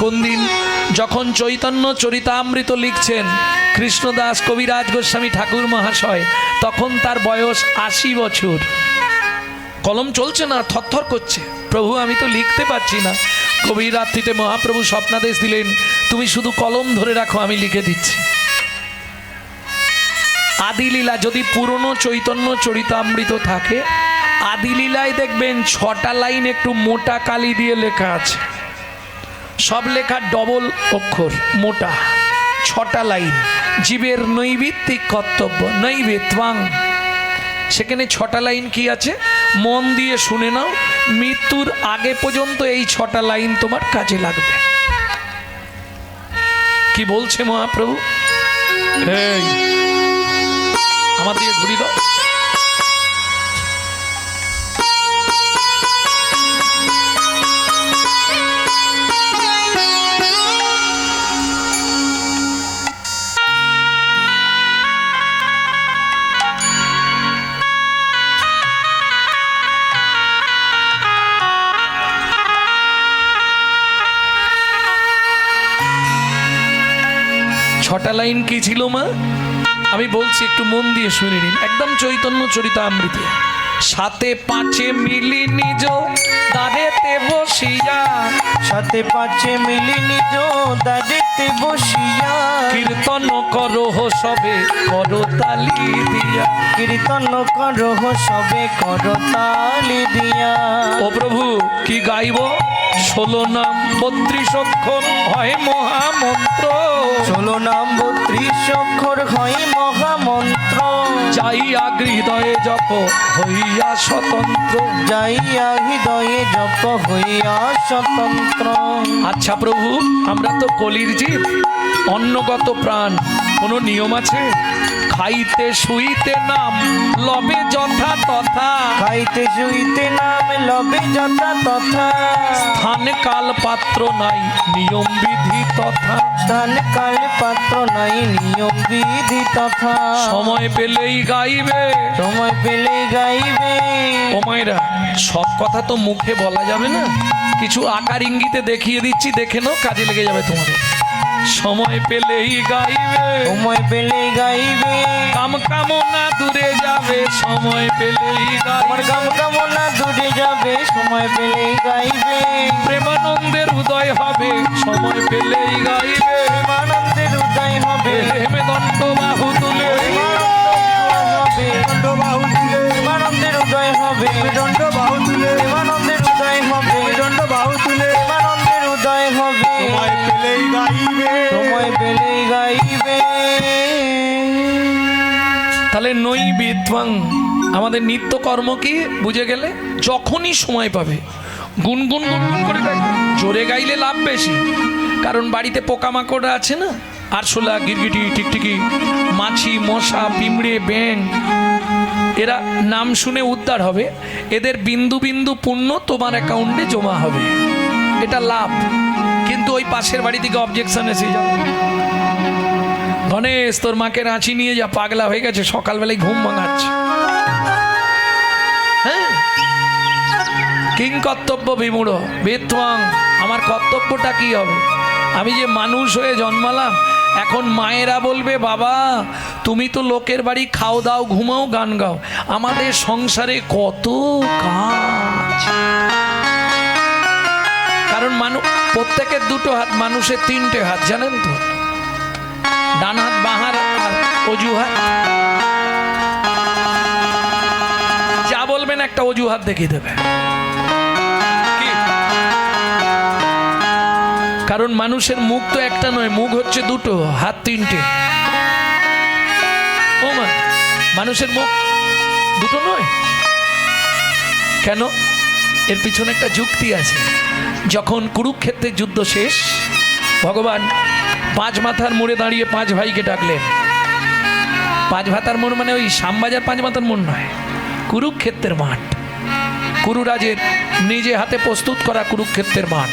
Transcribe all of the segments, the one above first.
কোন দিন? যখন চৈতন্য চরিতামৃত লিখছেন কৃষ্ণদাস কবিরাজ গোস্বামী ঠাকুর মহাশয়, তখন তার বয়স 80 বছর। কলম চলছে না, থরথর করছে, প্রভু আমি তো লিখতে পারছি না। গভীর রাত্রিতে মহাপ্রভু স্বপ্নাদেশ দিলেন, তুমি শুধু কলম ধরে রাখো, আমি লিখে দিচ্ছি। আদিলীলা, যদি পুরনো চৈতন্য চরিতামৃত থাকে, আদিলীলায় দেখবেন 6টা লাইন একটু মোটা কালি দিয়ে লেখা আছে। সব লেখা ডবল অক্ষর মোটা, 6টা লাইন। জীবের নৈবিত্তিক কর্তব্য, নৈবেত্বাং, সেখানে 6টা লাইন কি আছে মন দিয়ে শুনে নাও। মৃত্যুর আগে পর্যন্ত এই 6টা লাইন তোমার কাজে লাগবে। কি বলছে মহাপ্রভু? এই আমার দিকে ঘুরি দাও। ছটা লাইন কি ছিল মা? আমি বলছি, একটু মন দিয়ে শুনে নিন। একদম চৈতন্য চরিতামৃতে। 7 5 মিলি নিজ দ্বারেতে বসিয়া, 7 5 মিলি নিজ দ্বারেতে বসিয়া, কীর্তন করহ সবে করতালি দিয়া, কীর্তন করহ সবে করতালি দিয়া। ও প্রভু কি গাইব? 16 নাম 32 অক্ষর হয় মহামন্ত্র, 16 নাম 32 অক্ষর হয় মহামন্ত্র। যাইয়া হৃদয়ে জপ হইয়া স্বতন্ত্র, যাইয়া হৃদয়ে জপ হইয়া স্বতন্ত্র। আচ্ছা প্রভু, আমরা তো কলির জীব, অন্নগত প্রাণ, কোনো নিয়ম আছে? খাইতে শুইতে নাম লবে যথা তথা, খাইতে শুইতে নাম লবে যথা তথা, স্থান কাল পাত্র নাই নিয়ম বিধি তথা, স্থান কাল পাত্র নাই নিয়ম বিধি তথা। সময় পেলেই গাইবে, সময় পেলেই গাইবে। ও মায়েরা, সব কথা তো মুখে বলা যাবে না, কিছু আকার ইঙ্গিতে দেখিয়ে দিচ্ছি, দেখে নাও, কাজে লেগে যাবে তোমাদের। সময় পেলেই গাইবে, সময় পেলেই গাইবে। কাম কামনা দূরে যাবে, সময় পেলেই আমার গাইবে। কাম কামনা দূরে যাবে, সময় পেলেই গাইবে। প্রেমানন্দের উদয় হবে, সময় পেলেই গাইবে। প্রেমানন্দের উদয় হবে, হেমে দণ্ড বাহু তুলে, দণ্ড বাহু তুলে, প্রেমানন্দের উদয় হবে, দণ্ড বাহু তুলে, প্রেমানন্দের উদয় হবে, দণ্ড বাহু তুলে, প্রেমানন্দের উদয় হবে। সময় পেলেই গাইবে, সময় পেলেই গাইবে। তাহলে নৈবেত্বাং, আমাদের নিত্য কর্ম কি বুঝে গেলে? যখনই সময় পাবে গুনগুন গুনগুন করে গাইবে। জোরে গাইলে লাভ বেশি, কারণ বাড়িতে পোকামাকড় আছে না, আরশোলা, গিরগিটি, টিকটিকি, মাছি, মশা, পিঁমড়ে, ব্যাং, এরা নাম শুনে উদ্ধার হবে। এদের বিন্দু বিন্দু পুণ্য তোমার অ্যাকাউন্টে জমা হবে, এটা লাভ। কিন্তু ওই পাশের বাড়ি থেকে অবজেকশন এসে যাও, গণেশ তোর মাকে রাঁচি নিয়ে যা, পাগলা হয়ে গেছে, সকালবেলায় ঘুম ভাঙাচ্ছে। হ্যাঁ, কিং কর্তব্য বিমূঢ় বেত্বাং, আমার কর্তব্যটা কি হবে? আমি যে মানুষ হয়ে জন্মালাম, এখন মায়েরা বলবে বাবা তুমি তো লোকের বাড়ি খাও দাও ঘুমাও গান গাও, আমাদের সংসারে কত কাজ। কারণ প্রত্যেকের 2টো হাত, মানুষের 3টে হাত, জানেন তো? ডান হাত, বাঁ হাত আর অজুহাত। যা বলবেন একটা অজুহাত দেখিয়ে দেবে। কারণ মানুষের মুখ তো একটা নয়, মুখ হচ্ছে 2টো, হাত 3টে। ও মা, মানুষের মুখ 2টো নয় কেন? এর পিছনে একটা যুক্তি আছে। যখন কুরুক্ষেত্রের যুদ্ধ শেষ, ভগবান 5 মাথার মোড়ে দাঁড়িয়ে 5 ভাইকে ডাকলেন। 5 মাথার মোড় মানে ওই শ্যামবাজার 5 মাথার মোড় নয়, কুরুক্ষেত্রের মাঠ, কুরুরাজের নিজে হাতে প্রস্তুত করা কুরুক্ষেত্রের মাঠ।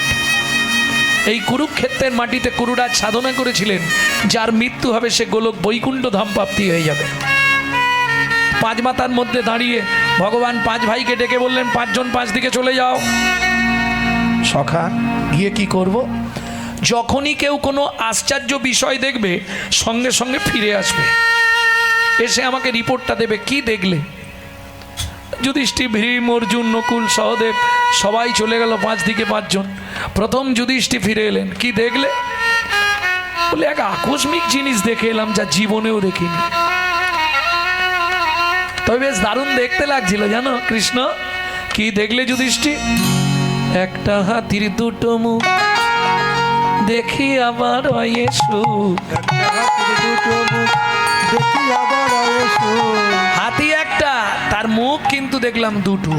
এই কুরুক্ষেত্রের মাটিতে কুরুরাজ সাধনা করেছিলেন, যার মৃত্যু হবে সে গোলক বৈকুণ্ঠ ধাম প্রাপ্তি হয়ে যাবে। 5 মাথার মধ্যে দাঁড়িয়ে ভগবান 5 ভাইকে ডেকে বললেন, 5 জন 5 দিকে চলে যাও। সখা গিয়ে কি করব? যখনই কেউ কোনো আশ্চর্য বিষয় দেখবে সঙ্গে সঙ্গে ফিরে আসবে, এসে আমাকে রিপোর্টটা দেবে কি দেখলে। যুধিষ্ঠির, ভীম, অর্জুন, নকুল, সহদেব সবাই চলে গেল, 5 দিকে 5 জন। প্রথম যুধিষ্ঠির ফিরে এলেন, কি দেখলে? বলে এক আকস্মিক জিনিস দেখে এলাম যা জীবনেও দেখিনি। তবে বেশ দারুণ দেখতে লাগছিল জানো। কৃষ্ণ, কি দেখলে যুধিষ্ঠির? একটা হাতির 2টো মুখ, দেখি আবার হয় সুখ। হাতি একটা, তার মুখ কিন্তু দেখলাম 2টো।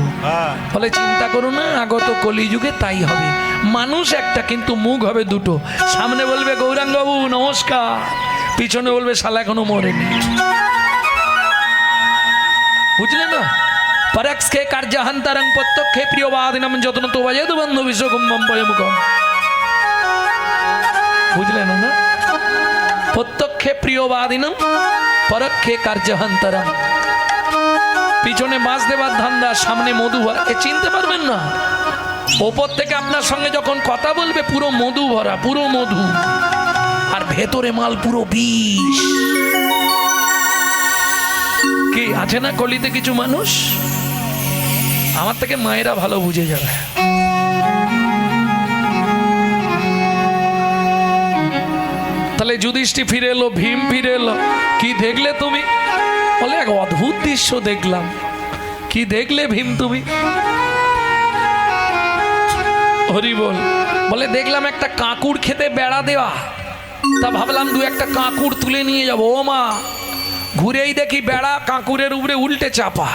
ফলে চিন্তা করো না, আগত কলিযুগে তাই হবে। মানুষ একটা কিন্তু মুখ হবে 2টো। সামনে বলবে গৌরাঙ্গ বাবু নমস্কার, পিছনে বলবে শালা এখনো মরেনি। বুঝলে না? পরক্ষে কার্যহন্তরং প্রত্যক্ষে প্রিয়বাদিনম যত্ন তো বাজেদ বন্ধু বিশ্বকুম্ভম পয়মুখম। বুঝলে না? না, প্রত্যক্ষে প্রিয়বাদিনম, পরক্ষে কার্যহন্তরম। পিছনে মাছ দেবার ধান্দা, সামনে মধু ভরা। এ চিনতে পারবেন না। ওপর থেকে আপনার সঙ্গে যখন কথা বলবে পুরো মধু ভরা, পুরো মধু, আর ভেতরে মাল পুরো বিষ। কি আছে না কলিতে কিছু মানুষ? আমার থেকে মায়েরা ভালো বুঝে যাবে। তাহলে যুধিষ্ঠির ফিরে এলো, ভীম ফিরে এলো। কি দেখলে তুমি? বলে এক অদ্ভুত দৃশ্য দেখলাম। কি দেখলে ভীম তুমি? হরি বল। বলে দেখলাম একটা কাঁকুড় খেতে বেড়া দেওয়া, তা ভাবলাম 2-1টা কাঁকুড় তুলে নিয়ে যাবো। ও মা, ঘুরেই দেখি বেড়া কাঁকুরের উপরে উল্টে চাপা।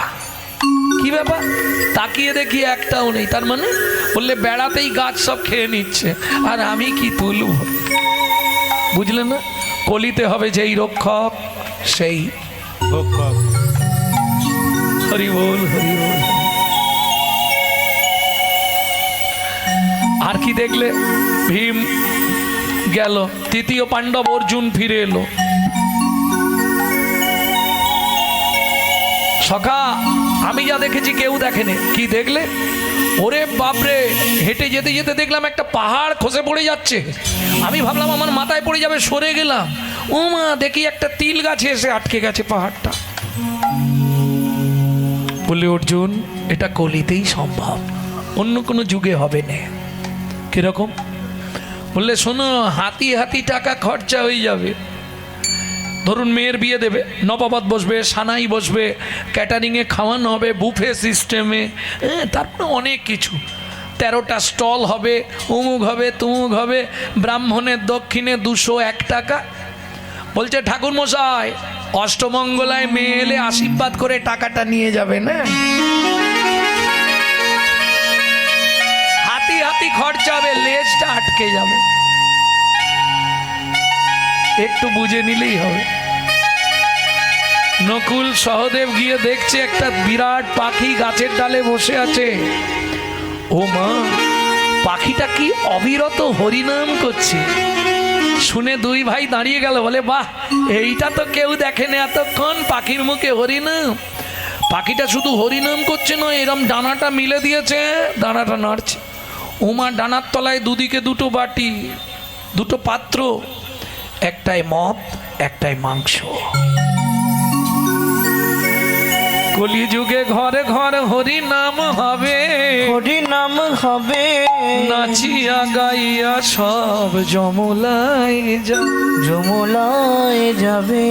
কি ব্যাপার? তাকিয়ে দেখি একটাও নেই। তার মানে বললে বেড়াতেই গাছ সব খেয়ে নিচ্ছে, আর আমি কি তুলব? বুঝলেন না? কলিতে হবে যেই রক্ষক সেই ভক্ষক। হরি বল, হরি বল। আর কি দেখলে? ভীম গেল, 3য় পাণ্ডব অর্জুন ফিরে এলো। সখা, আমি যা দেখেছি কেউ দেখেনি। কি দেখলে? ওরে বাপরে, হেঁটে যেতে যেতে দেখলাম একটা পাহাড় খসে পড়ে যাচ্ছে। আমি ভাবলাম আমার মাথায় পড়ে যাবে, সরে গেলাম। ও মা, দেখি একটা তিল গাছে এসে আটকে গেছে পাহাড়টা। বলে অর্জুন, এটা কলিতেই সম্ভব, অন্য কোনো যুগে হবে না। কিরকম? বললে শোনো, হাতি হাতি টাকা খরচা হয়ে যাবে। ধরুন মেয়ের বিয়ে দেবে, নবাবত বসবে, সানাই বসবে, ক্যাটারিংয়ে খাওয়ানো হবে, বুফে সিস্টেমে, তারপরে অনেক কিছু। 13টা স্টল হবে, উমুক হবে, তুমুক হবে। ব্রাহ্মণের দক্ষিণে 201 টাকা। বলছে ঠাকুর মশাই, অষ্টমঙ্গলায় মেয়ে এলে আশীর্বাদ করে টাকাটা নিয়ে যাবে না। হাতি হাতি খরচা হবে, লেজটা আটকে যাবে। একটু বুঝে নিলেই হবে। নকুল সহদেব গিয়ে দেখছে একটা বিরাট পাখি গাছের ডালে বসে আছে। ও মা, পাখিটা কি অবিরত হরিনাম করছে। শুনে 2 ভাই দাঁড়িয়ে গেল। বলে বাহ, এইটা তো কেউ দেখেনি এতক্ষণ, পাখির মুখে হরিনাম। পাখিটা শুধু হরিনাম করছে নয়, এরম ডানাটা মিলে দিয়েছে, ডানাটা নাড়ছে। ওমা, ডানার তলায় দুদিকে 2টো বাটি, 2টো পাত্র, একটাই মদ, একটাই মাংস। কলিযুগে ঘরে ঘরে হরি নাম হবে, হরি নাম হবে। নাচিয়া গাইয়া সব যমলায় যমলায় যাবে।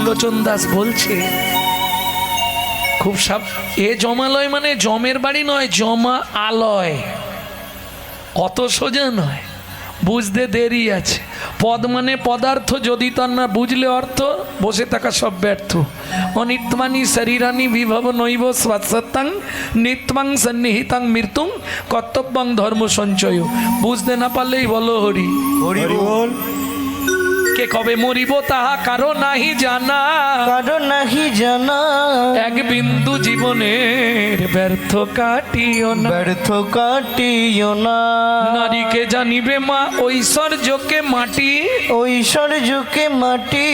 লোচন দাস বলছে খুব এ জমালয় মানে জমের বাড়ি নয়, জমা আলয়। অত সোজা নয়, বুঝতে দেরি আছে। পদ মানে পদার্থ, যদি তার না বুঝলে অর্থ, বসে থাকা সব ব্যর্থ। অনিত্মানি শরীরানি বিভব নৈব স্বাত্সত্যাং নিত্যাং সন্নিহিতাং মৃত্যুং কর্তব্যং ধর্ম সঞ্চয়। বুঝতে না পারলেই বলো হরি হরি বল। কে কবে মরিব তাহা কারো নাহি জানা, কারো নাহি জানা। এক বিন্দু জীবনের ব্যর্থ কাটিও না, ব্যর্থ কাটিও না। নারীকে জানিবে মা ঐশ্বর্যকে মাটি, ঐশ্বর্যকে মাটি।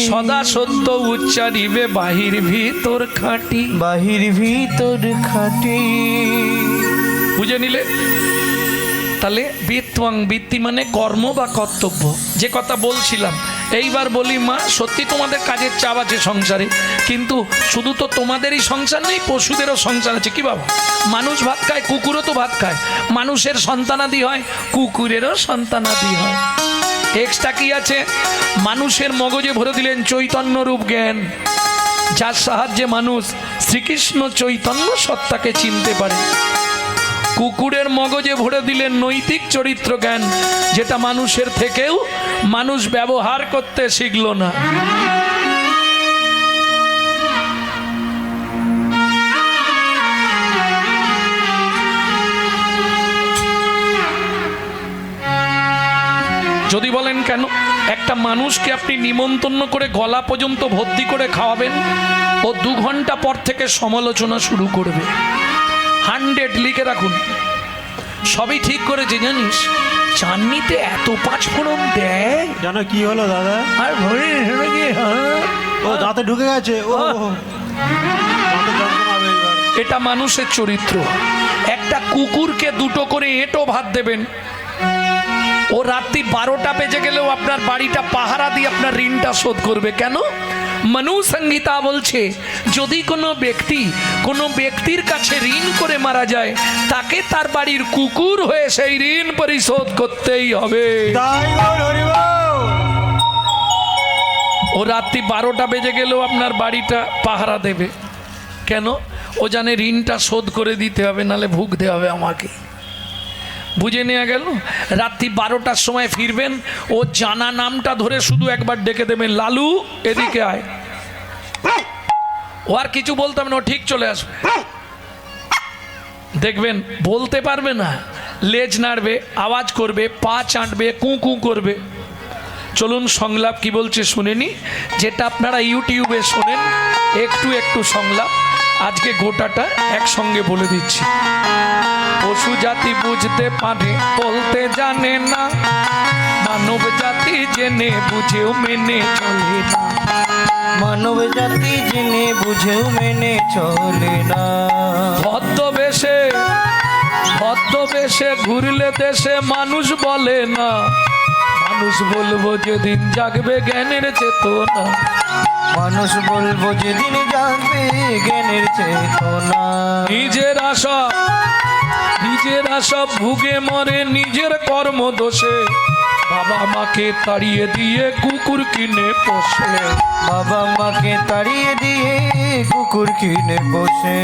সদা সত্য উচ্চারিবে বাহির ভিতর খাঁটি। বাহির ভিতর খাটি। বুঝে নিলে? তাহলে বিত্বং, বৃত্তি মানে কর্ম বা কর্তব্য, যে কথা বলছিলাম। এইবার বলি মা, সত্যি তোমাদের কাজের চাপ আছে সংসারে, কিন্তু শুধু তো তোমাদেরই সংসার নেই, পশুদেরও সংসার আছে। কি বাবা, মানুষ ভাত খায়, কুকুরও তো ভাত খায়। মানুষের সন্তানাদি হয়, কুকুরেরও সন্তানাদি হয়। এক্সট্রা কি আছে? মানুষের মগজে ভরে দিলেন চৈতন্য রূপ জ্ঞান, যার সাহায্যে মানুষ শ্রীকৃষ্ণ চৈতন্য সত্তাকে চিনতে পারে। কুকুরের মগজে ভরে দিলেন নৈতিক চরিত্র জ্ঞান, যেটা মানুষের থেকেও মানুষ ব্যবহার করতে শিখল না। যদি বলেন কেন, একটা মানুষকে আপনি নিমন্ত্রণ করে গলা পর্যন্ত ভর্তি করে খাওয়াবেন, ও 2 ঘন্টা পর থেকে সমালোচনা শুরু করবে। 100 লিখে রাখুন। সবই ঠিক করেছে জানিস, চাটনিতে এত 5 ফোড়ন দেয়, জানো কি হলো দাদা? আর ভরে ও দাঁতে ঢুকে গেছে। ও দাঁতে যন্ত্রণা হবে এবার। এটা মানুষের চরিত্র। একটা কুকুরকে 2টো করে এঁটো ভাত দেবেন, ও রাত্রি 12টা বেজে গেলেও আপনার বাড়িটা পাহারা দিয়ে আপনার ঋণটা শোধ করবে। কেন? মনু সংহিতা বলছে, যদি কোনো ব্যক্তির কাছে ঋণ করে মারা যায়, তাকে তার বাড়ির কুকুর হয়ে সেই ঋণ পরিশোধ করতেই হবে। তাই গো হরিবল। ও রাত্রি 12টা বেজে গেলেও আপনার বাড়িটা পাহারা দেবে। কেন? ও জানে ঋণটা শোধ করে দিতে হবে, নালে ভুগতে হবে আমাকে। বুঝে নেওয়া গেল? রাত্রি 12টার সময় ফিরবেন, ও জানা নামটা ধরে শুধু একবার ডেকে দেবেন, লালু এদিকে আয়। ও আর কিছু বলতে হবে না, ও ঠিক চলে আসবে। দেখবেন বলতে পারবে না, লেজ নাড়বে, আওয়াজ করবে, পা চাটবে, কু কু করবে। চলুন সংলাপ কি বলছে শুনেনি, যেটা আপনারা ইউটিউবে শোনেন একটু একটু সংলাপ, আজকে গোটাটা একসঙ্গে বলে দিচ্ছি। পশু জাতি বুঝতে পারে, বলতে জানে না, মানব জাতি জেনে বুঝেও মেনে চলে না। মানব জাতি জেনে বুঝেও মেনে চলে না। ভদ্রবেশে ঘুরলে দেশে মানুষ বলে না, মানুষ বলবো যেদিন জাগবে জ্ঞানের চেতনা। মানুষ বলবো যেদিন জানবে জ্ঞানের চেতনা। নিজেরা সব ভুগে মরে নিজের কর্ম দোষে, বাবা মাকে তাড়িয়ে দিয়ে কুকুর কিনে পোষে। বাবা মাকে তাড়িয়ে দিয়ে কুকুর কিনে বসে।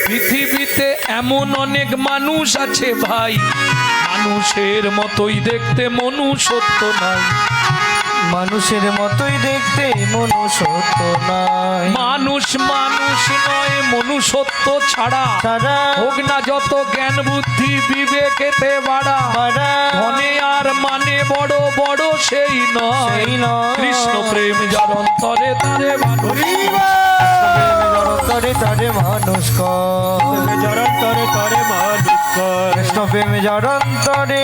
পৃথিবীতে এমন অনেক মানুষ আছে ভাই, মানুষের মতোই দেখতে মনুষ্যত্ব নাই। মানুষের মতোই দেখতে মনুষ্যত্ব নাই। মানুষ নয়, মনুষ্যত্ব ছাড়া হোক না যত জ্ঞান বুদ্ধি বিবেকেতে বাড়া। ধনে আর মানে বড় বড় সেই নয়, কৃষ্ণ প্রেম যার অন্তরে তারে মানুষ। তারে মানুষ কৃষ্ণ প্রেম যার অন্তরে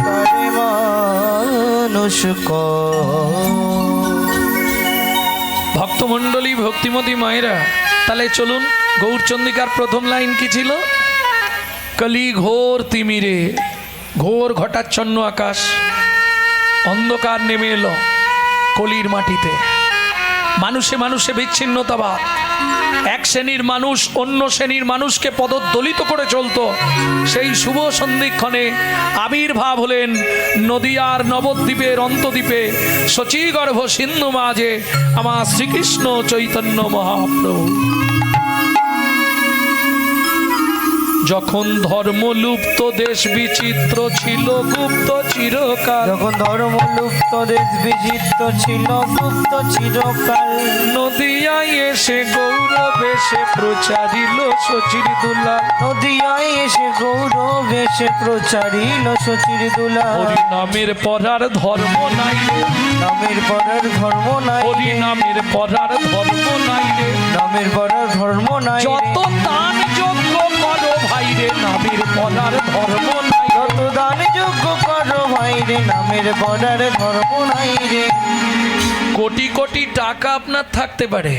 তারে মানুষ ভক্তমণ্ডলী, ভক্তিমতী মায়েরা, তাহলে চলুন গৌরচন্দ্রিকার প্রথম লাইন কি ছিল? কলি ঘোর তিমিরে, ঘোর ঘটাচ্ছন্ন আকাশ, অন্ধকার নেমে এলো কলির মাটিতে। মানুষে বিচ্ছিন্নতাবাদ, এক শ্রেণীর মানুষ অন্য শ্রেণীর মানুষকে পদদলিত করে চলতো। সেই শুভ সন্ধিক্ষণে আবির্ভাব হলেন নদিয়ার নবদ্বীপের অন্তদ্বীপে শচীগর্ভ সিন্ধু মাঝে আমার শ্রীকৃষ্ণ চৈতন্য মহাপ্রভু। যখন ধর্ম লুপ্ত দেশ বিচিত্র ছিল গুপ্ত চিরকাল, যখন ধর্ম লুপ্ত দেশ বিচিত্র ছিল গুপ্ত চিরকাল, নদিয়ায় এসে গৌরব এসে প্রচারিল শচীর দুলাল। নদিয়ায় এসে গৌরব এসে প্রচারিল শচীর দুলাল। হরি নামের পড়ার ধর্ম নাই রে, নামের পরার ধর্ম নাই। হরি নামের পড়ার ধর্ম নাই রে, নামের পরার ধর্ম নাই। যত দান যোগ্য করো ভাই রে, নামের পড়ার ধর্ম নাই। যত দান যোগ্য করো ভাই রে, নামের পরার ধর্ম নাই রে। কোটি কোটি টাকা আপনার থাকতে পারে,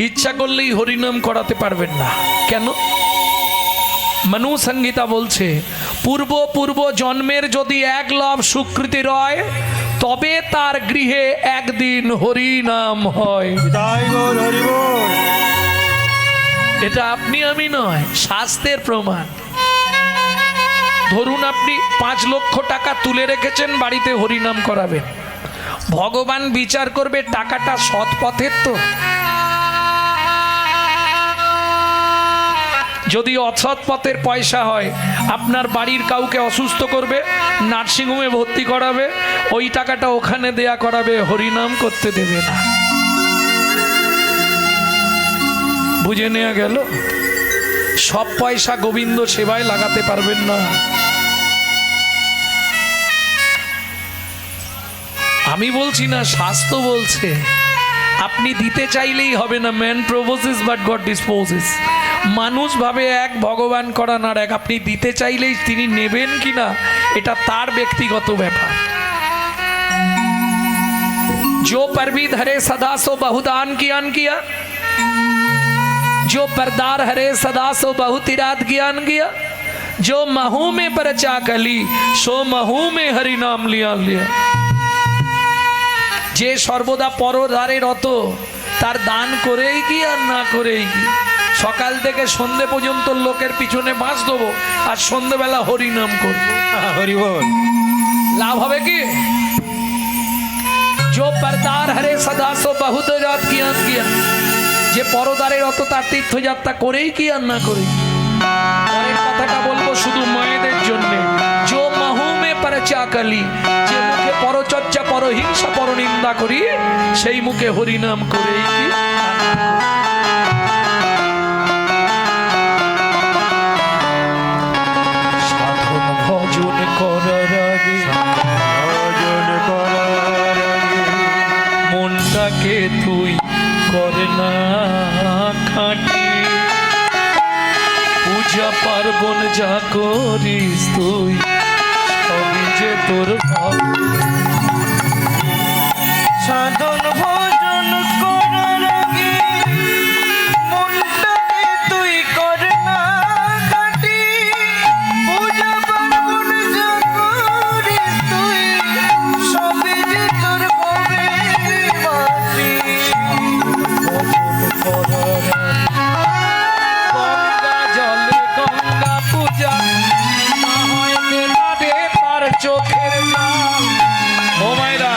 ইচ্ছা করলেই হরিনাম করাতে পারবেন না। কেন? মনু সংহিতা বলছে পূর্ব পূর্ব জন্মের যদি এক লব সুকৃতি রয় তবে তার গৃহে একদিন হরি নাম হয়। তাই গৌর হরি বল। এটা আপনি আমি নয়, শাস্ত্রের প্রমাণ। ধরুন আপনি 5 লক্ষ টাকা তুলে রেখেছেন, বাড়িতে হরিনাম করাবেন, ভগবান বিচার করবে টাকাটা সৎ পথের তো। যদি অসৎ পথের পয়সা হয়, আপনার বাড়ির কাউকে অসুস্থ করবে, নার্সিংহোমে ভর্তি করাবে, ওই টাকাটা ওখানে দেয়া করাবে, হরিনাম করতে দেবে না। বুঝে নেওয়া গেল? সব পয়সা গোবিন্দ সেবায় লাগাতে পারবেন না। আমি বলছি না, শাস্ত্র বলছে। আপনি দিতে চাইলেই হবে না। Man proposes but god disposes. মানুষ ভাবে এক, ভগবান করান আর এক। আপনি দিতে চাইলেই তিনি নেবেন কিনা এটা তার ব্যক্তিগত ব্যাপার। जो परवीद हरे सदा सो बहुदान कियान किया, जो परदार हरे सदा सो बहुत इराद ज्ञान किया, जो महू में परचा कली सो महू में हरि नाम लिया लिया। যে সর্বদা পরদারে রত, তার দান করেই কি আর না করেই কি। সকাল থেকে সন্ধে পর্যন্ত লোকের পিছনে বাঁশ দেবো আর সন্ধেবেলা হরি নাম করবো, হরি বল। লাভ হবে কি? जो परदार हरे सदा सो बहुत रात ज्ञान किया, যে পরদারের অত তার তীর্থযাত্রা করেই কি আর না করে। পরের কথাটা বলবো শুধু মায়েদের জন্য। जो महू में परचा कली, যে মুখে পরচর্চা পরহিংসা পরনিন্দা করি, সেই মুখে হরিনাম করেই কি। সাধন ভজন করার আগে মনটাকে তুই করে না খাটি, পূজা পার্বণ যা করিস তুই সবই যে তোর ভাব। সাধন ভজন করার আগে মনটাকে তুই কর না খাটি, পূজা পার্বণ যা করিস তুই সবই যে তোর হবে মাটি। গঙ্গা জলে গঙ্গা পূজা না হয় মেলারে তার চোখের জল। ও মায়েরা,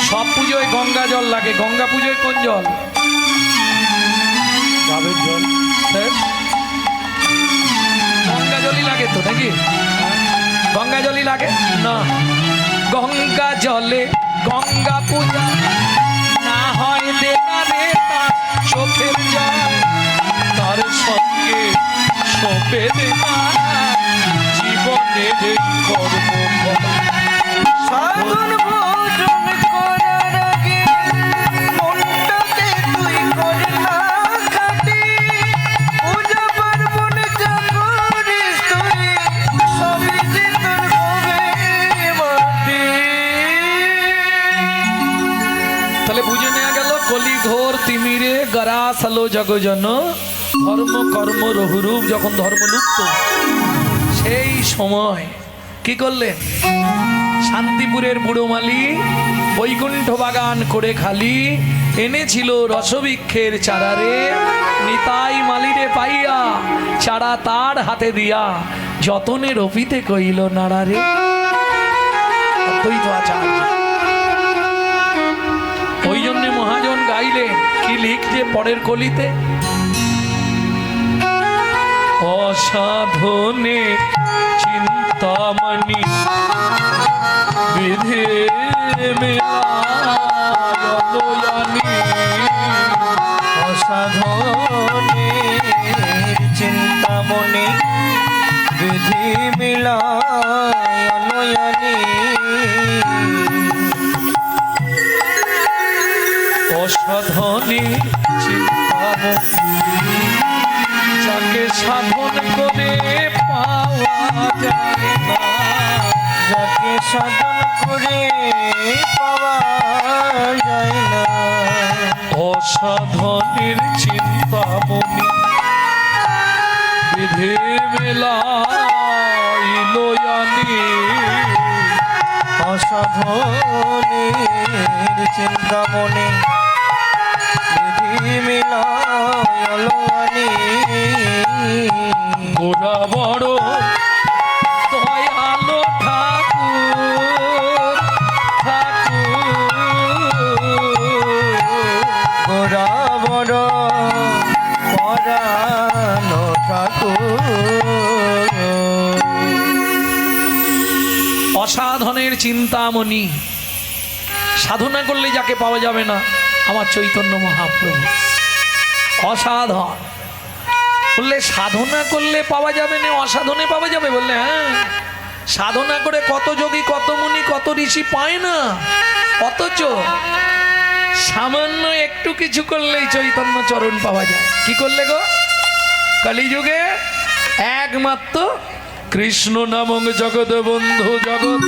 সব পুজোয় গঙ্গা জল লাগে, গঙ্গা পুজোয় কোন জল? ডাবের জল। হ্যাঁ? গঙ্গা জলই লাগে তো নাকি? গঙ্গা জলই লাগে না। গঙ্গা জলে গঙ্গা পূজা না হয় দেনারে তার চোখের জল, তার সঙ্গে সপে দেনা জীবনের এই কর্মফল। সাধন ভজন করার আগে মনটাকে তুই কর না খাটি, পূজা পার্বণ যা করিস তুই সবই যে তোর হবে মাটি। তাহলে বুঝে নেওয়া গেল, কলি ঘোর তিমিরে গরা সালো জগজন, ধর্ম কর্ম রহুরূপ যখন ধর্ম লুপ্ত, সেই সময় কি করলেন? শান্তিপুরের বুড়োমালি বৈকুণ্ঠ বাগান করে খালি এনেছিল রসবৃক্ষের চারারে, নিতাই মালিরে পাইয়া চারা তার হাতে দিয়া যতনে রপিতে কইল নাড়ারে। অদ্বৈত আচার্য। ওই জন্যে মহাজন গাইলেন, কি লিখছে পরের কলিতে? অসাধনে চিন্তামণি বিধে মেলায়নি, অসাধনে চিন্তামণি বিধি মিলায় নয়নি। অসাধনে চিন্তামণি যাকে সাধন করে পাওয়া যায় না, যাকে সাধন করে পাওয়া যায় না। অসাধনের চিন্তামণি হে মেলাইলো আনি অসাধনের চিন্তামণি নিধি মিলায়ালো আনি গোরা বড় দয়ালো ঠাকুর গোরা বড় পরানো ঠাকুর অসাধনের চিন্তামণি। সাধনা করলে যাকে পাওয়া যাবে না আমার চৈতন্য মহাপ্রভু। অসাধন বললে সাধনা করলে পাওয়া যাবে না, অসাধনে পাওয়া যাবে বললে হ্যাঁ। সাধনা করে কত যোগী কত মুনি কত ঋষি পায় না, অথচ সামান্য একটু কিছু করলেই চৈতন্য চরণ পাওয়া যায়। কি করলে গো? কলিযুগে একমাত্র কৃষ্ণ নামক জগৎ বন্ধু জগৎ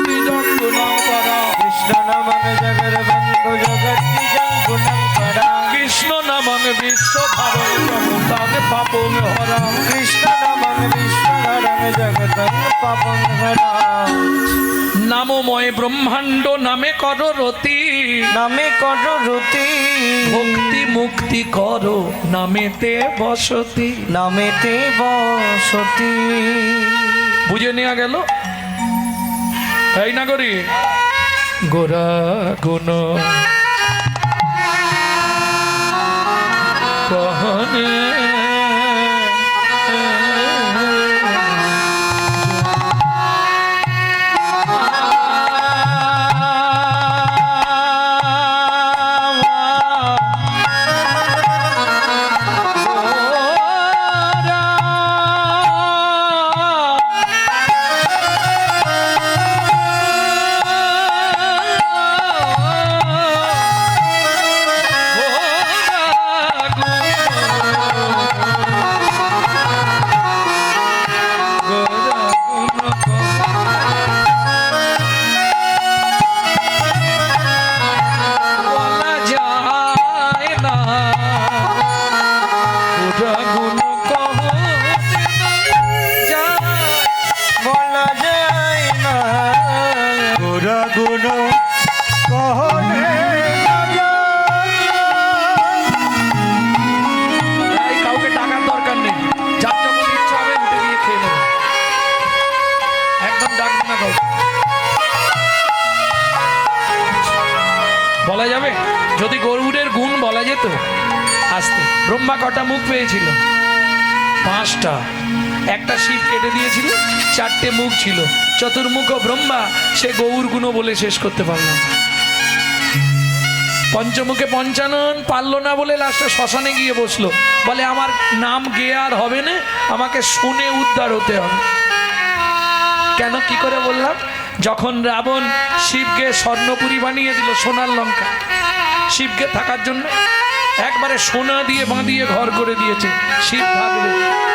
নাম করা, কৃষ্ণ নামক জগৎ বন্ধু জগৎ জঙ্গুনাম করা, কৃষ্ণ নামক বিশ্ব ধারণ জগতাং পাপং হরা, কৃষ্ণ নামক বিশ্ব ধারণ জগতাং পাপং হরা, নামময় ব্রহ্মাণ্ড নামে কর রতি, নামে কর রতি, ভক্তি মুক্তি করো নামেতে বসতি। নামেতে বসতি। বুঝে নেওয়া গেল? তাই না করি গোরা গুণ কহনে বলা যায় না গোরা গুণ কহনে তাই কাউকে টাকার দরকার নেই, যার যখন ইচ্ছা হবে উঠে গিয়ে খেয়ে নেবে, একদম ডাকবে না কাউকে। বলা যাবে যদি গরুড়ের গুণ বলা যেত আসতে। ব্রহ্মা কটা মুখ পেয়েছিল? 5টা। একটা শিব কেটে দিয়েছিল, 4টে মুখ ছিল। চতুর্মুখ ব্রহ্মা সে গৌর গুণ বলে শেষ করতে পারল না। পঞ্চমুখে পঞ্চানন পারলো না বলে লাস্টে শ্মশানে গিয়ে বসলো, বলে আমার নাম গেয়ে আর হবে না, আমাকে শুনে উদ্ধার হতে হবে। কেন কি করে বললাম? যখন রাবণ শিবকে স্বর্ণপুরী বানিয়ে দিল, সোনার লঙ্কা, শিবকে থাকার জন্য একবারে সোনা দিয়ে বাঁধিয়ে ঘর করে দিয়েছে, শিব থাকবে।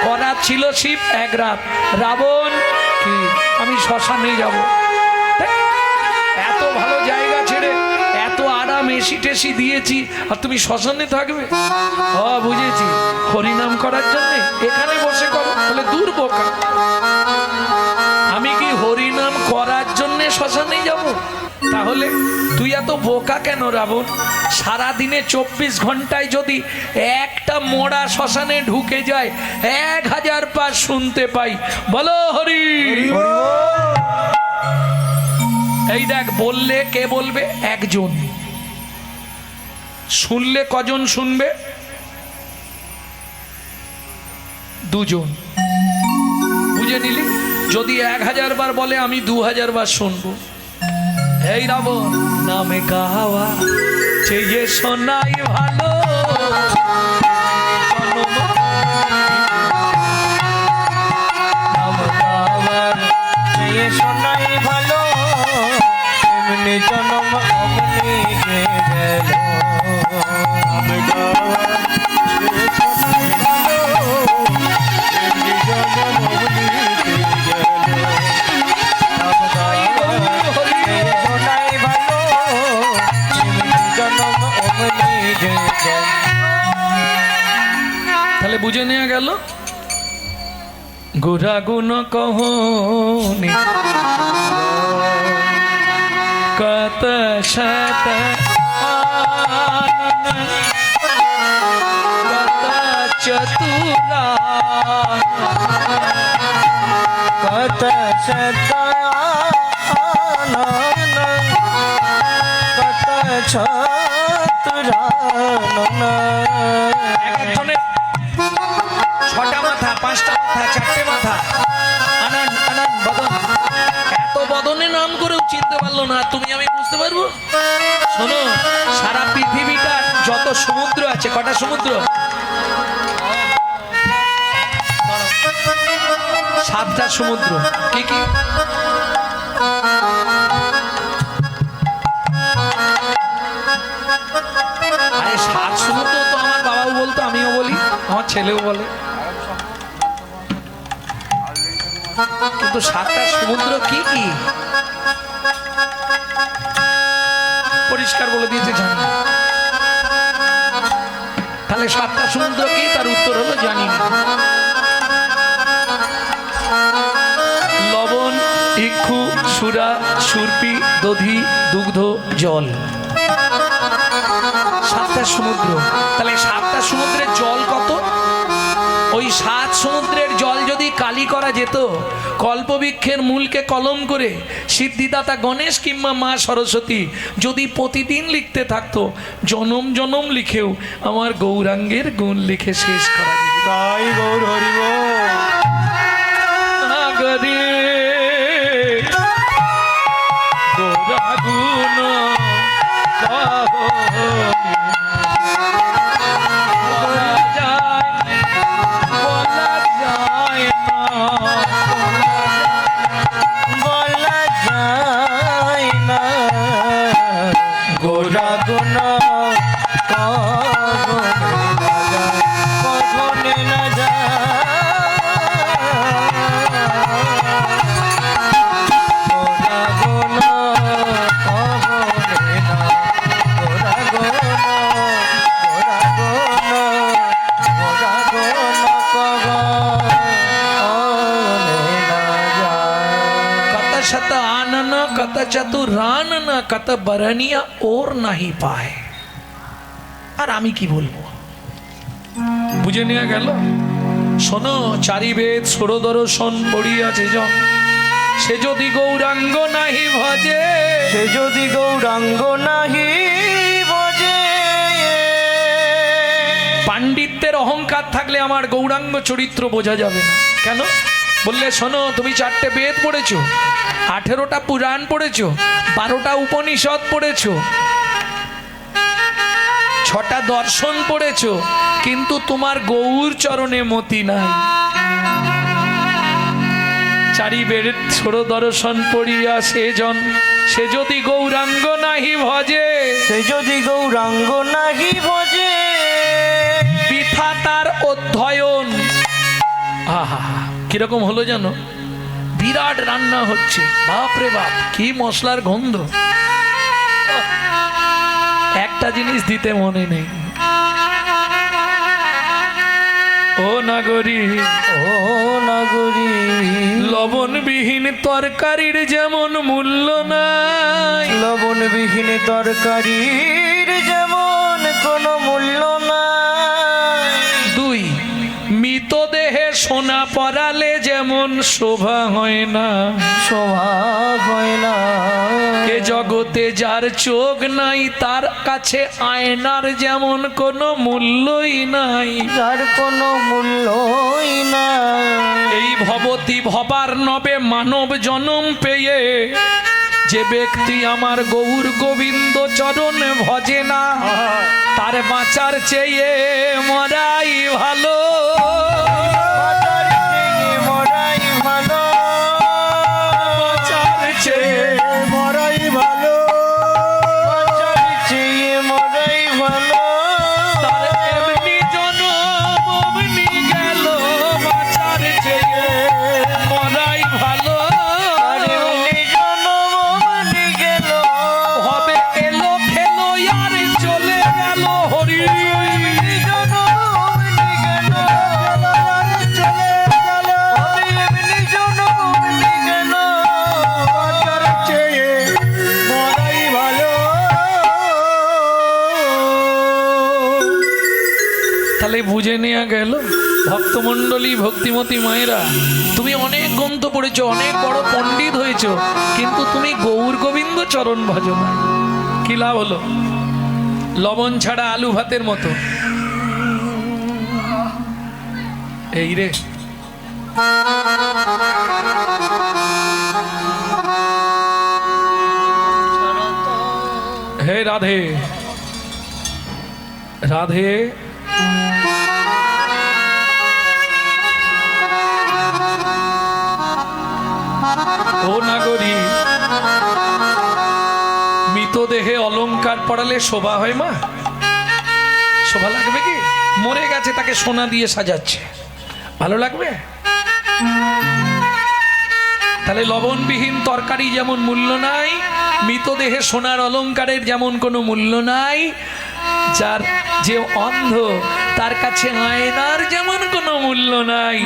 করাত ছিল শিব 1 রাত, রাবণ কি আমি শ্মশানে যাব। এত ভালো জায়গা ছেড়ে এত আরাম এসি টেসি দিয়েছি আর তুমি শ্মশানে থাকবে? বুঝেছি, হরিনাম করার জন্য এখানে বসে করো। বলে দূর বোকা, আমি কি হরিনাম করার জন্যে শ্মশানে যাব? তাহলে তুই এত বোকা কেন রাবণ? সারাদিনে 24 ঘন্টায় যদি একটা মোড়া শ্মশানে ঢুকে যায় 1000 পার শুনতে পাই, বলো হরি। এই দেখ, বললে কে বলবে? একজন। শুনলে কজন শুনবে? 2 জন। বুঝে নিলি? যদি 1000 বার বলে আমি 2000 বার শুনবো। এই রাবণ নামে গাওয়া চেয়ে শোনাই ভালো, নাম গাওয়ার চেয়ে শোনাই ভালো, এমনি জনম অমনি গে গেল। নাম গাওয়া চেয়ে শোনাই ভালো, এমনি জনম অমনি গে গেল। নাম গাওয়ার চেয়ে শোনাই ভালো, এমনি জনম অমনি গে গেল। তাহলে বুঝে নেওয়া গেল গোরা গুণ কহনে কত শত কত চতুরা কত শতানন কত ছতুরানন একজনের 6টা মাথা 5টা মাথা 4টে মাথা আনন্দ আনন্দ বদন এত বদনে নাম করেও চিনতে পারলো না তুমি আমি বুঝতে পারবো শোনো সারা পৃথিবীটার যত সমুদ্র আছে কটা সমুদ্র 7টা সমুদ্র কি কি আরে 7 সমুদ্র তো আমার বাবাও বলতো আমিও বলি আমার ছেলেও বলে কিন্তু 7টা সমুদ্র কি কি পরিষ্কার বলে দিয়েছে জানি না। তাহলে 7টা সমুদ্র কি তার উত্তর হলো জানি না লবণ ইক্ষু সুরা সুরপি দধি দুগ্ধ জল 7টা সমুদ্র তাহলে 7টা সমুদ্রের জল কত ওই 7 সমুদ্রের জল যদি কালি করা যেত কল্পবৃক্ষের মূলকে কলম করে সিদ্ধিদাতা গণেশ কিংবা মা সরস্বতী যদি প্রতিদিন লিখতে থাকতো জনম জনম লিখেও আমার গৌরাঙ্গের গুণ লিখে শেষ করা যেত তাই গৌর হরিব নাগরে গৌরা গুণ বলা যায় না বলা যায় না গোরা গুণ কখনে না शत आनन कत चतुरानन कत बरनिया और नहीं पाए আর আমি কি বলবো বুঝে নেওয়া গেল শোনো চারি বেদ ষোড় দর্শন পড়িয়াছে জন সে যদি গৌরাঙ্গ নাহি ভজে সে যদি গৌরাঙ্গ নাহি ভজে পাণ্ডিত্যের অহংকার থাকলে আমার গৌরাঙ্গ চরিত্র বোঝা যাবে না কেন বললে শোনো তুমি 4টে বেদ পড়েছো 18টা পুরাণ পড়েছো 12টা উপনিষদ পড়েছো 6টা দর্শন পড়েছো কিন্তু তোমার গৌর চরণে মতি নাই চারি বেদ ষোড় দর্শন পড়িয়া সেজন সে যদি গৌরাঙ্গ নাহি ভজে সে যদি গৌরাঙ্গ নাহি ভজে বৃথা তার অধ্যয়ন আহা কিরকম হলো জানো বিরাট রান্না হচ্ছে বাপ রে বাপ কি মশলার গন্ধ একটা জিনিস দিতে মনে নেই ও নাগরী ও নাগরী লবণবিহীন তরকারির যেমন মূল্য নাই লবণবিহীন তরকারির যেমন কোনো মূল্য নাই 2 মৃতদেহে সোনা পরালে যেমন শোভা হয় না শোভা হয় না এ জগতে যার চোখ নাই তার কাছে আয়নার যেমন কোনো মূল্যই নাই যার কোনো মূল্যই নাই এই ভবতি ভবার নবে মানব জনম পেয়ে যে ব্যক্তি আমার গৌর গোবিন্দ চরণ ভজে না তার বাঁচার চেয়ে মরাই ভালো মরাই ভালো বাঁচার চেয়ে মরাই ভালো চেয়ে মরাই ভালো তার এমনি জনম অমনি গেল বাঁচার চেয়ে মরাই ভালো হবে এলো খেলো আর চলে গেল হরি বুঝে নেওয়া গেল। ভক্তমণ্ডলী, ভক্তিমতী মায়েরা, তুমি অনেক গ্রন্থ পড়েছো, অনেক বড় পণ্ডিত হয়েছো, কিন্তু তুমি গৌর গোবিন্দ চরণ ভজনা, কি লাভ হলো? লবণ ছাড়া আলু ভাতের মতো। এই রে, হে রাধে রাধে, ও নাগরী, মৃতদেহে অলংকার পড়ালে শোভা হয় মা? শোভা লাগবে কি? মরে গেছে, তাকে সোনা দিয়ে সাজাচ্ছে, ভালো লাগবে? তাহলে লবণবিহীন তরকারি যেমন মূল্য নাই, মৃতদেহে সোনার অলংকারের যেমন কোনো মূল্য নাই, যার যে অন্ধ তার কাছে আয়নার যেমন কোনো মূল্য নাই,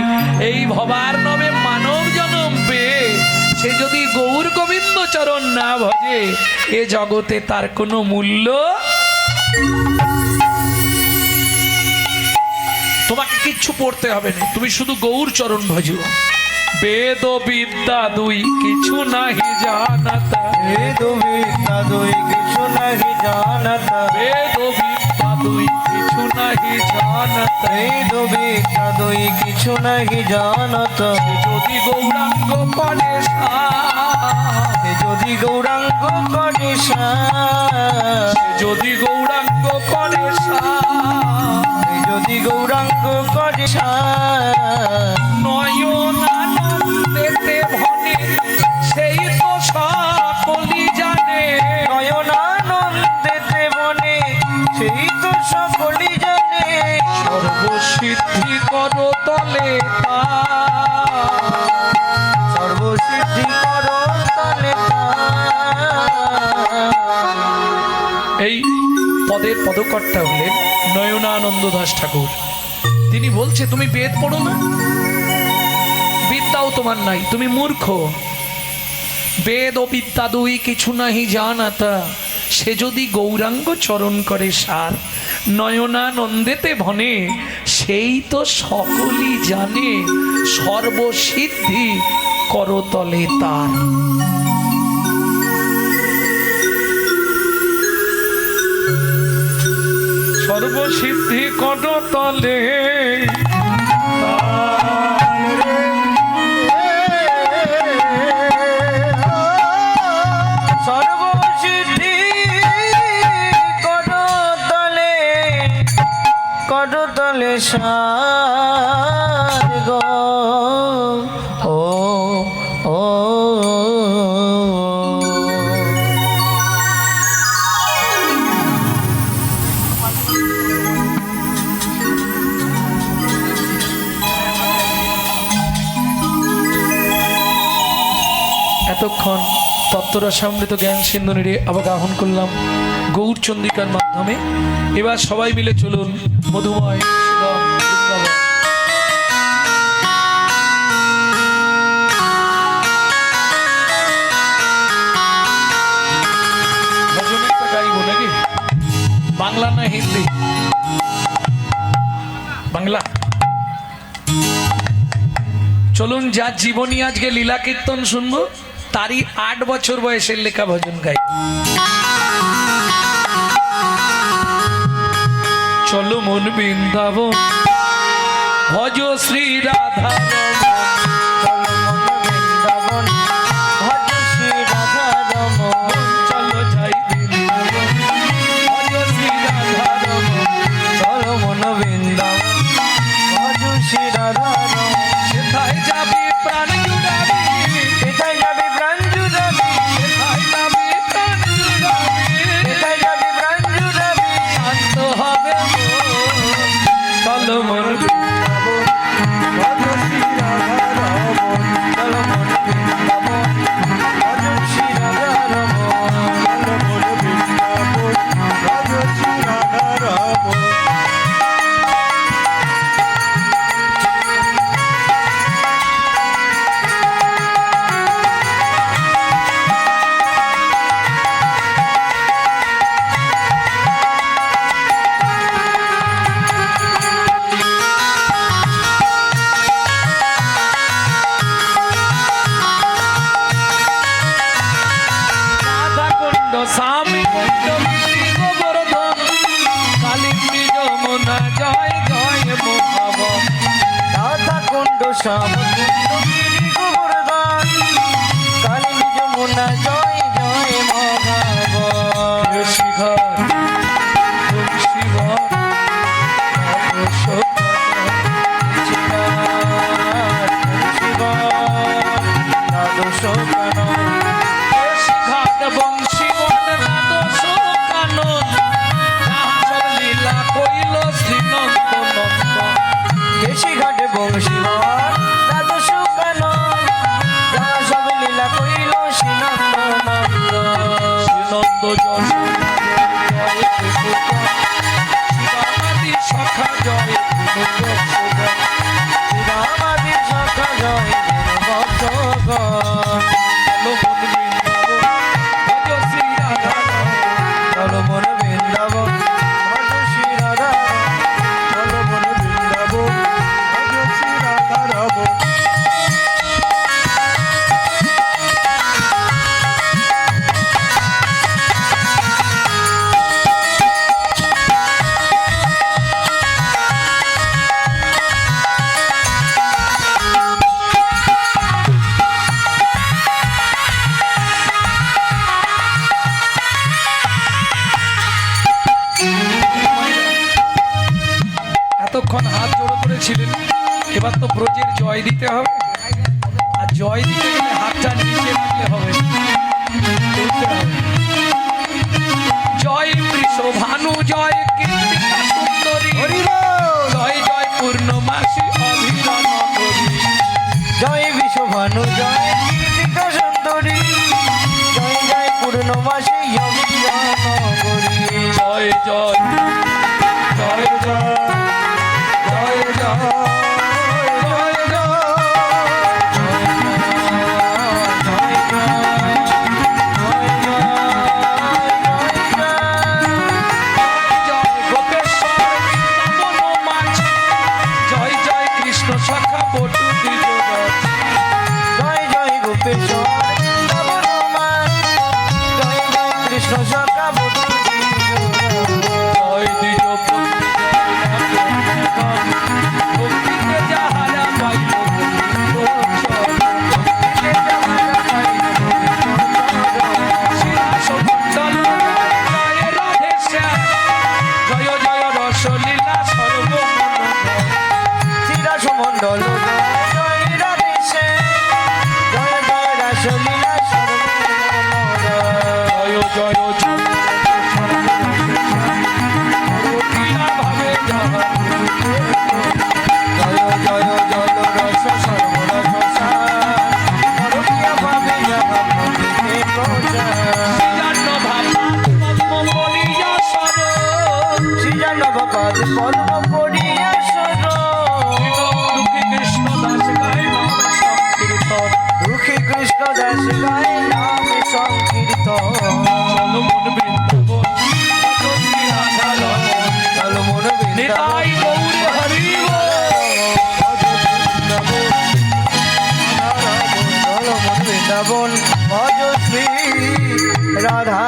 এই ভবার নবে মানব জনম পেয়ে সে যদি গৌর গোবিন্দ চরণ না ভজে, এ জগতে তার কোনো মূল্য। তোমাকে কিচ্ছু পড়তে হবে না, তুমি শুধু গৌর চরণ ভজো। বেদ বিদ্যা দুই কিছু নাহি জানাতা, বেদ বিদ্যা দুই কিছু নাহি জানাতা, বেদ বিদ্যা দুই কিছু নাহি জানাতা, বেদ বিদ্যা দুই কিছু নাহি জানাতা, যদি গৌরাঙ্গ করে যদি গৌরাঙ্গ করে যদি গৌরাঙ্গ করে যদি গৌরাঙ্গ করে নয়নানন্দেতে ভনে সেই তো সকলই জানে, নয়নানন্দেতে বনে সেই তো সকলই জানে, সর্বসিদ্ধি কর তলে সর্বসিদ্ধি কর তলে। এই পদের পদকর্তা হলেন নয়নানন্দ দাস ঠাকুর। তিনি বলছে তুমি বেদ পড়ো না, বিদ্যাও তোমার নাই, তুমি মূর্খ। বেদ ও বিদ্যা দুই কিছু নাহি জানাতা, সে যদি গৌরাঙ্গ চরণ করে সার, নয়নানন্দেতে ভনে সেই তো সকলই জানে, সর্বসিদ্ধি করতলে তার। সর্বসিদ্ধি করতলে সর্বসিদ্ধি করতলে করতলে সার গো, ও ও এতক্ষণ তত্ত্বরসামৃত জ্ঞান সিন্ধু নিরে আবাগাহন করলাম গৌর চন্দ্রিকার মাধ্যমে। এবার সবাই মিলে চলুন মধুময় সুধাম বৃন্দাবন। ভজনটা গাইব নাকি? বাংলা না হিন্দি? বাংলা। চলুন, যার জীবনী আজকে লীলা কীর্তন শুনবো তারই 8 বছর বয়সের লেখা ভজন গাই। চলো মন বৃন্দাবন, ভজ শ্রী রাধা বৃন্দাবন, ভজ শ্রী রাধা রমন, চলো যাই বৃন্দাবন, ভজ শ্রী রাধা রমন, চলো মন বৃন্দাবন, ভজ শ্রী রাধা রমন, সেথায় যাবি প্রাণ জুড়াবি, কোথায় যাবি প্রাণ জুড়াবি, সেথায় যাবি প্রাণ জুড়াবি, কোথায় যাবি প্রাণ জুড়াবি, শান্ত হবে মন। চলো মন ভজ শ্রী রাধা রমন, চলো মন বৃন্দাবন, সব কুণ্ডগিরি গোবর্ধন কালিন্দী যমুনা জয় জয় মহাবন শিখর শিবর ঘাট বংশী নাদোষ কানন সব লীলা কইল শ্রীনন্দ নন্দ কেশি ঘাটে বংশীবন দ্বাদশ কানন যাহা সব লীলা কইল শ্রীনন্দ নন্দ শ্রীনন্দ যশ শিবাদি সখা জয় শ্রীরামাদির সখা জয় ভক্তগণ চলো মন বৃন্দাবন ভজ শ্রী রাধা চলো মনে বৃন্দাবন ভজ শ্রী রাধা রমণ। এতক্ষণ হাত জোড়ো করেছিলেন, এবার তো ব্রজের জয় দিতে হবে, আর জয় দিতে গেলে হাতটা নিচে রাখলে হবে না, তুলতে হবে। জয় বৃষ ভানু জয় কীর্তিকা সুন্দরী জয় জয় পূর্ণমাসী অভিরাম নগরী জয় বিশ্বভানু জয় কীর্তিকা সুন্দরী জয় জয় পূর্ণমাসী অভিযান নগরী জয় জয় জয় জয় জয় জয় জয় জয় গোপেশ্বর বৃন্দাবন মাঝি জয় জয় কৃষ্ণ শাখা বটু দ্বিজরথ জয় জয় গোপেশ্বর বৃন্দাবন মান জয় জয় কৃষ্ণ সখা বটু জয় দ্বিজ ভক্তিতে যাহারা পাইল শিরাসমণ্ডল জয় রাধে শ্যাম জয় জয় রসলীলা সর্বমনোহর শ্রীরা সমণ্ডল জয় রাধে জয় জয় রাসলীলা সর্বমনোহর জয় জয় ভাবে যাহা জয় জয় জল রস সর্বরসা পরকিয়া ভাবে যাহা ভক্তিতে প্রচার জান্ন ভাবা পদ্ম বলিয়া সর শ্রীজানবপাদ পদ্ম পড়িয়া সর দুঃখী কৃষ্ণ দাস গায় নাম সংকীর্তন দুঃখী কৃষ্ণ দাস গায় নাম সংকীর্তন চলো মন বৃন্দাবন ভজ শ্রী রাধা রমণ চলো মন বৃন্দাবন নিতাই গৌর হরি চলো মন বৃন্দাবন ভজ শ্রী রাধা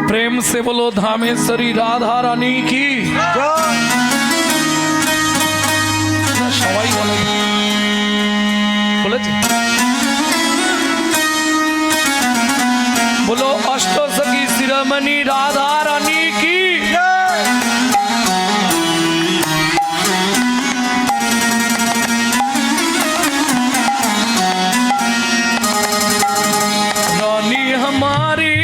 प्रेम से बोलो धामेश्वरी राधा रानी की সবাই বলে বলেছে बोलो अष्ट सखी शिरोमणि राधा रानी की रानी हमारी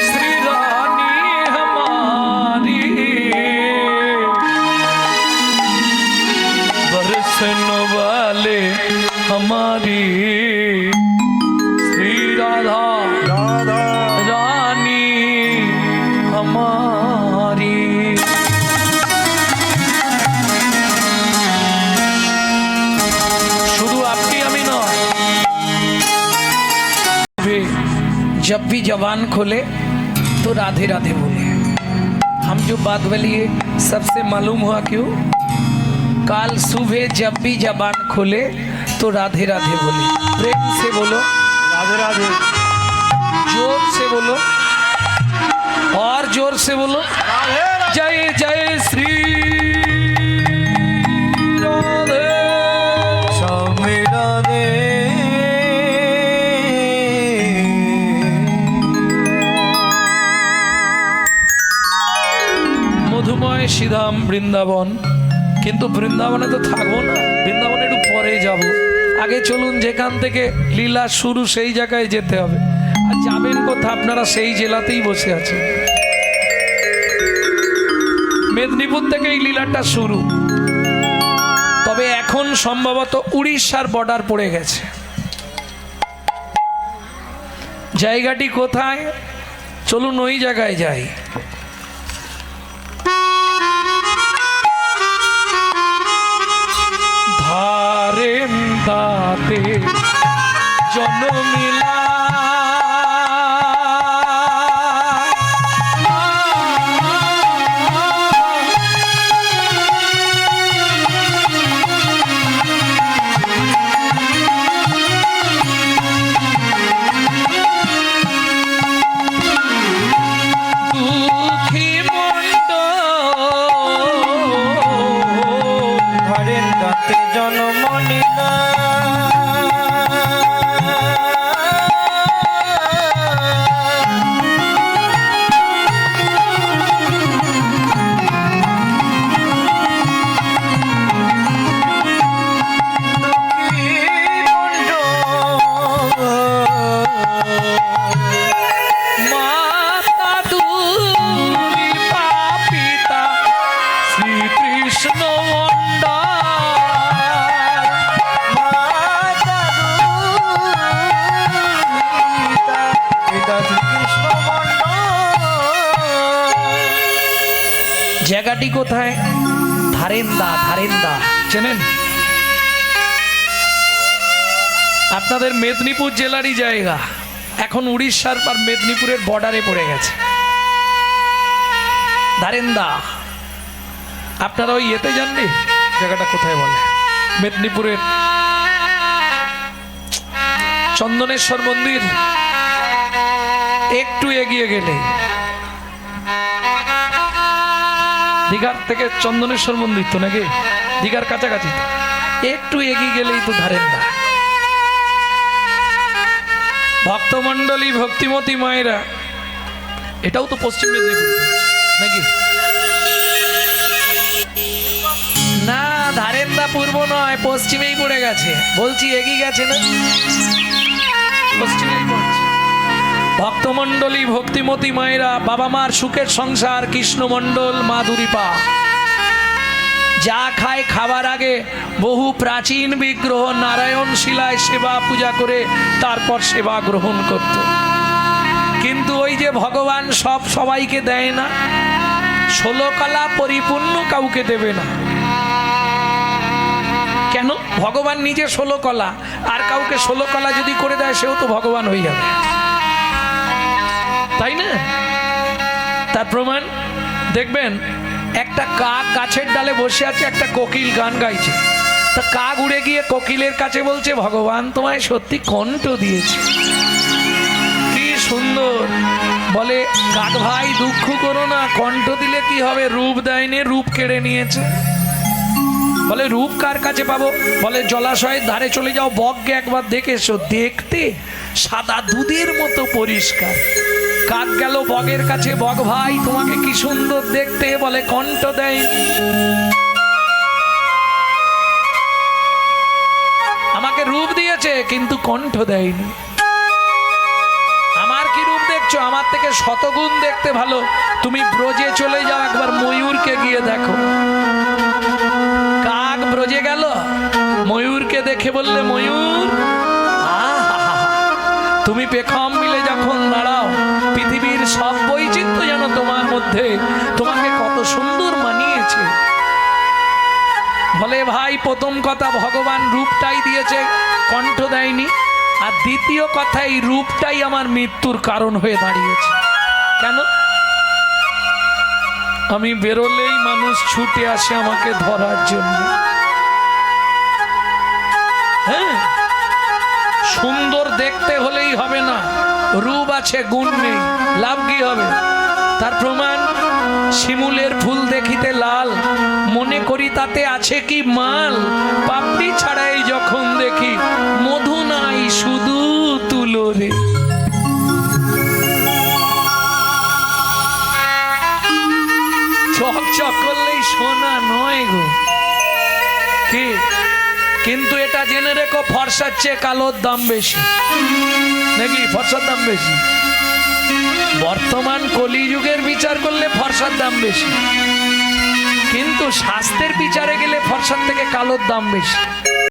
श्री रानी हमारी बरसन वाले हमारी श्री राधा রাধা रानी हमारी शुरू आपकी अमी नয় जब भी जबान खोले तो राधे राधे बोले। हम जो बात बोलिए सबसे मालूम हुआ क्यों? काल सुबह जब भी जबान खोले तो राधे राधे बोले, प्रेम से बोलो, রাধে রাধে जोर से बोलो, और जोर से बोलो, রাধে রাধে। जय जय श्री राधे। স্বামী রাধে মধুময় শ্রীধাম বৃন্দাবন, কিন্তু বৃন্দাবনে তো থাকবো না, বৃন্দাবনে একটু পরে যাব। আগে চলুন যেখান থেকে লীলা শুরু সেই জায়গায় যেতে হবে। আর যাবেন কোথা? আপনারা সেই জেলাতেই বসে আছেন। মেদিনীপুর থেকে এই লীলাটা শুরু, তবে এখন সম্ভবত উড়িষ্যার বর্ডার পড়ে গেছে। জায়গাটি কোথায়? চলুন ওই জায়গায় যাই। ধারেন দাতে জনমিলা দুঃখী মন্ড ধরেন দাতে জন্ম নিলা মাতা দুরি পাপিতা শ্রীকৃষ্ণ মন্ডা জায়গাটি কোথায়? ধারেন্দা। ধারেন্দা চেনেন? আপনাদের মেদিনীপুর জেলারই জায়গা, এখন উড়িষ্যার আর মেদিনীপুরের বর্ডারে পড়ে গেছে। ধারেন্দা আপনারা ওই ইয়েতে জাননি জায়গাটা কোথায় বলে? মেদিনীপুরের চন্দনেশ্বর মন্দির একটু এগিয়ে গেলে, দীঘার থেকে চন্দনেশ্বর মন্দির তো নাকি, দীঘার কাছাকাছি তো, একটু এগিয়ে গেলেই তো ধারেন্দা। ভক্তমণ্ডলী ভক্তিমতী মায়েরা, এটাও তো পশ্চিম মেদিনীপুর নাকি? না, ধারেন্দা পূর্ব নয়, পশ্চিমেই পড়ে গেছে। বলছি এগিয়ে গেছে না, পশ্চিমেই পড়ছে। ভক্তমণ্ডলী ভক্তিমতী মায়েরা, বাবা মার সুখের সংসার, কৃষ্ণমণ্ডল মাধুরীপা যা খায় খাবার আগে বহু প্রাচীন বিগ্রহ নারায়ণ শিলায় সেবা পূজা করে তারপর সেবা গ্রহণ করত। কিন্তু ওই যে ভগবান সব সবাইকে দেয় না, 16 কলা পরিপূর্ণ কাউকে দেবে না। কেন? ভগবান নিজে 16 কলা, আর কাউকে 16 কলা যদি করে দেয় সেও তো ভগবান হয়ে যাবে, তাই না? তার প্রমাণ দেখবেন, একটা কাক গাছের ডালে বসে আছে, একটা কোকিল গান গাইছে। তা কাক উড়ে গিয়ে কোকিলের কাছে বলছে, ভগবান তোমায় সত্যি কণ্ঠ দিয়েছে, কি সুন্দর। বলে, কাক ভাই দুঃখ করো না, কণ্ঠ দিলে কি হবে, রূপ দেয়নি, রূপ কেড়ে নিয়েছে। বলে, রূপ কার কাছে পাবো? বলে, জলাশয়ের ধারে চলে যাও, বককে একবার দেখে এসো, দেখতে সাদা দুধের মতো পরিষ্কার। কাক গেল বগের কাছে, বগ ভাই তোমাকে কি সুন্দর দেখতে। বলে, কণ্ঠ দেয়, আমাকে রূপ দিয়েছে কিন্তু কণ্ঠ দেয়নি। আমার কি রূপ দেখছো? আমার থেকে শতগুণ দেখতে ভালো। তুমি ব্রজে চলে যাও, একবার ময়ূরকে গিয়ে দেখো। কাক ব্রজে গেল, ময়ূরকে দেখে বললে, ময়ূর তুমি পেখম মিলে যখন দাঁড়াও, পৃথিবীর সব বৈচিত্র্য যেন তোমার মধ্যে, তোমাকে কত সুন্দর মানিয়েছে। বলে, ভাই প্রথম কথা ভগবান রূপটাই দিয়েছে, কণ্ঠ দেয়নি। আর দ্বিতীয় কথা, এই রূপটাই আমার মৃত্যুর কারণ হয়ে দাঁড়িয়েছে। কেন? আমি বেরোলেই মানুষ ছুটে আসে আমাকে ধরার জন্য। হ্যাঁ, সুন্দর দেখতে হলেই হবে না, রূপ আছে গুণ নেই, লাভ কি হবে? তার প্রমাণ শিমুলের ফুল দেখিতে লাল, মনে করি তাতে আছে কি মাল, পাপড়ি ছাড়াই যখন দেখি মধু নাই শুধু তুলো রে। চকচক করলেই সোনা নয় গো, কি? কিন্তু এটা জেনে রেখো, ফর্সার চেয়ে কালোর দাম বেশি, নাকি? ফর্সার দাম বেশি। বর্তমান কলিযুগের বিচার করলে ফর্সার দাম বেশি, কিন্তু স্বাস্থ্যের বিচারে গেলে ফর্সার থেকে কালোর দাম বেশি।